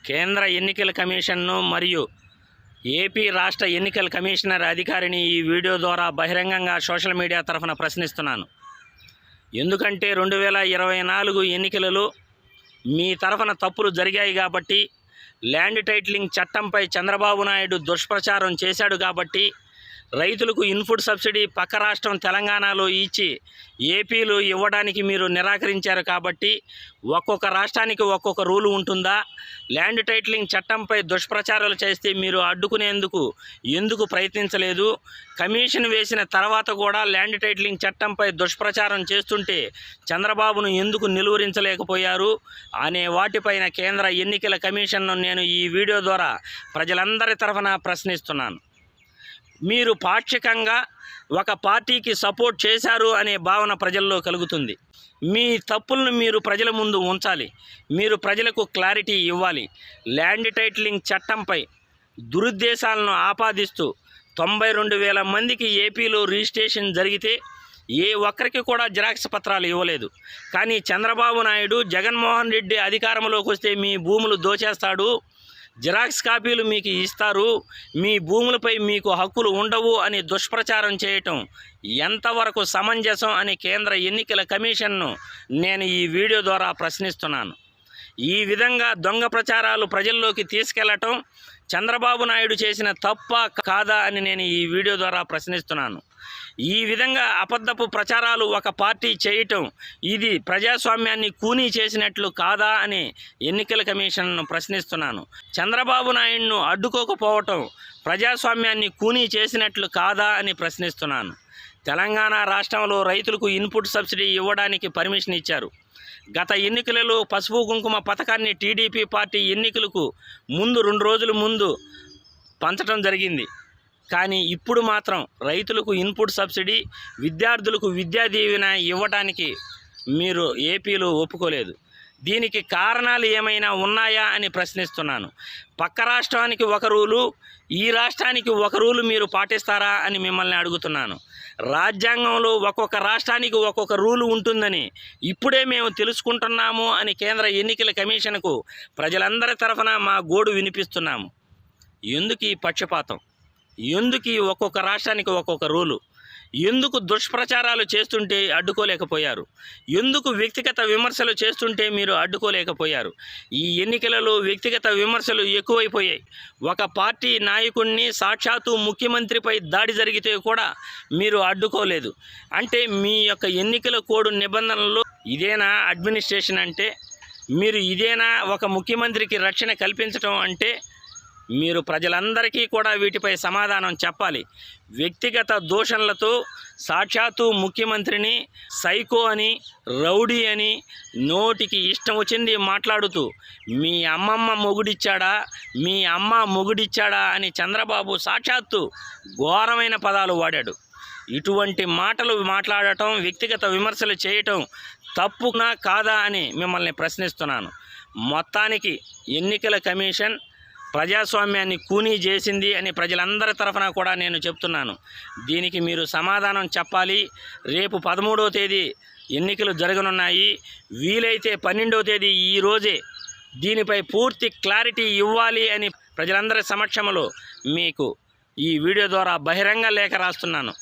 కేంద్ర ఎన్నికల కమిషన్ను మరియు ఏపీ రాష్ట్ర ఎన్నికల కమిషనర్ అధికారిని ఈ వీడియో ద్వారా బహిరంగంగా సోషల్ మీడియా తరఫున ప్రశ్నిస్తున్నాను. ఎందుకంటే 2024 ఎన్నికలలో మీ తరఫున తప్పులు జరిగాయి కాబట్టి, ల్యాండ్ టైటిలింగ్ చట్టంపై చంద్రబాబు నాయుడు దుష్ప్రచారం చేశాడు కాబట్టి, రైతులకు ఇన్పుట్ సబ్సిడీ పక్క రాష్ట్రం తెలంగాణలో ఇచ్చి ఏపీలో ఇవ్వడానికి మీరు నిరాకరించారు కాబట్టి, ఒక్కొక్క రాష్ట్రానికి ఒక్కొక్క రూలు ఉంటుందా? ల్యాండ్ టైటిలింగ్ చట్టంపై దుష్ప్రచారాలు చేస్తే మీరు అడ్డుకునేందుకు ఎందుకు ప్రయత్నించలేదు? కమిషన్ వేసిన తర్వాత కూడా ల్యాండ్ టైటిలింగ్ చట్టంపై దుష్ప్రచారం చేస్తుంటే చంద్రబాబును ఎందుకు నిలువరించలేకపోయారు అనే వాటిపైన కేంద్ర ఎన్నికల కమిషన్ను నేను ఈ వీడియో ద్వారా ప్రజలందరి తరఫున ప్రశ్నిస్తున్నాను. మీరు పాక్షికంగా ఒక పార్టీకి సపోర్ట్ చేశారు అనే భావన ప్రజల్లో కలుగుతుంది. మీ తప్పులను మీరు ప్రజల ముందు ఉంచాలి. మీరు ప్రజలకు క్లారిటీ ఇవ్వాలి. ల్యాండ్ టైటిలింగ్ చట్టంపై దురుద్దేశాలను ఆపాదిస్తూ 92,000 మందికి ఏపీలో రిజిస్ట్రేషన్ జరిగితే ఏ ఒక్కరికి కూడా జిరాక్స్ పత్రాలు ఇవ్వలేదు. కానీ చంద్రబాబు నాయుడు, జగన్మోహన్ రెడ్డి అధికారంలోకి వస్తే మీ భూములు దోచేస్తాడు, జిరాక్స్ కాపీలు మీకు ఇస్తారు, మీ భూములపై మీకు హక్కులు ఉండవు అని దుష్ప్రచారం చేయటం ఎంతవరకు సమంజసం అని కేంద్ర ఎన్నికల కమిషన్ను నేను ఈ వీడియో ద్వారా ప్రశ్నిస్తున్నాను. ఈ విధంగా దొంగ ప్రచారాలు ప్రజల్లోకి తీసుకెళ్లటం చంద్రబాబు నాయుడు చేసిన తప్ప కాదా అని నేను ఈ వీడియో ద్వారా ప్రశ్నిస్తున్నాను. ఈ విధంగా అబద్ధపు ప్రచారాలు ఒక పార్టీ చేయటం ఇది ప్రజాస్వామ్యాన్ని కూనీ చేసినట్లు కాదా అని ఎన్నికల కమిషన్ను ప్రశ్నిస్తున్నాను. చంద్రబాబు నాయుడును అడ్డుకోకపోవటం ప్రజాస్వామ్యాన్ని కూనీ చేసినట్లు కాదా అని ప్రశ్నిస్తున్నాను. తెలంగాణ రాష్ట్రంలో రైతులకు ఇన్పుట్ సబ్సిడీ ఇవ్వడానికి పర్మిషన్ ఇచ్చారు. గత ఎన్నికలలో పసుపు కుంకుమ పథకాన్ని టీడీపీ పార్టీ ఎన్నికలకు ముందు 2 రోజుల ముందు పంచడం జరిగింది. కానీ ఇప్పుడు మాత్రం రైతులకు ఇన్పుట్ సబ్సిడీ, విద్యార్థులకు విద్యా దీవెన ఇవ్వడానికి మీరు ఏపీలో ఒప్పుకోలేదు. దీనికి కారణాలు ఏమైనా ఉన్నాయా అని ప్రశ్నిస్తున్నాను. పక్క రాష్ట్రానికి ఒక రూలు, ఈ రాష్ట్రానికి ఒక రూలు మీరు పాటిస్తారా అని మిమ్మల్ని అడుగుతున్నాను. రాజ్యాంగంలో ఒక్కొక్క రాష్ట్రానికి ఒక్కొక్క రూలు ఉంటుందని ఇప్పుడే మేము తెలుసుకుంటున్నాము అని కేంద్ర ఎన్నికల కమిషన్కు ప్రజలందరి తరఫున మా గోడు వినిపిస్తున్నాము. ఎందుకు ఈ పక్షపాతం? ఎందుకు ఈ ఒక్కొక్క రాష్ట్రానికి ఒక్కొక్క రూలు? ఎందుకు దుష్ప్రచారాలు చేస్తుంటే అడ్డుకోలేకపోయారు? ఎందుకు వ్యక్తిగత విమర్శలు చేస్తుంటే మీరు అడ్డుకోలేకపోయారు? ఈ ఎన్నికలలో వ్యక్తిగత విమర్శలు ఎక్కువైపోయాయి. ఒక పార్టీ నాయకుడిని సాక్షాత్తు ముఖ్యమంత్రిపై దాడి జరిగితే కూడా మీరు అడ్డుకోలేదు. అంటే మీ యొక్క ఎన్నికల కోడ్ నిబంధనల్లో ఇదేనా అడ్మినిస్ట్రేషన్ అంటే? మీరు ఇదేనా ఒక ముఖ్యమంత్రికి రక్షణ కల్పించడం అంటే? మీరు ప్రజలందరికీ కూడా వీటిపై సమాధానం చెప్పాలి. వ్యక్తిగత దూషణలతో సాక్షాత్తు ముఖ్యమంత్రిని సైకో అని, రౌడీ అని నోటికి ఇష్టం వచ్చింది మాట్లాడుతూ మీ అమ్మమ్మ మొగుడిచ్చాడా, మీ అమ్మ మొగుడిచ్చాడా అని చంద్రబాబు సాక్షాత్తు ఘోరమైన పదాలు వాడాడు. ఇటువంటి మాటలు మాట్లాడటం, వ్యక్తిగత విమర్శలు చేయటం తప్పునా కాదా అని మిమ్మల్ని ప్రశ్నిస్తున్నాను. మొత్తానికి ఎన్నికల కమిషన్ ప్రజాస్వామ్యాన్ని కూనీ చేసింది అని ప్రజలందరి తరఫున కూడా నేను చెప్తున్నాను. దీనికి మీరు సమాధానం చెప్పాలి. రేపు 13వ తేదీ ఎన్నికలు జరగనున్నాయి. వీలైతే 12వ తేదీ ఈరోజే దీనిపై పూర్తి క్లారిటీ ఇవ్వాలి అని ప్రజలందరి సమక్షంలో మీకు ఈ వీడియో ద్వారా బహిరంగ లేఖ రాస్తున్నాను.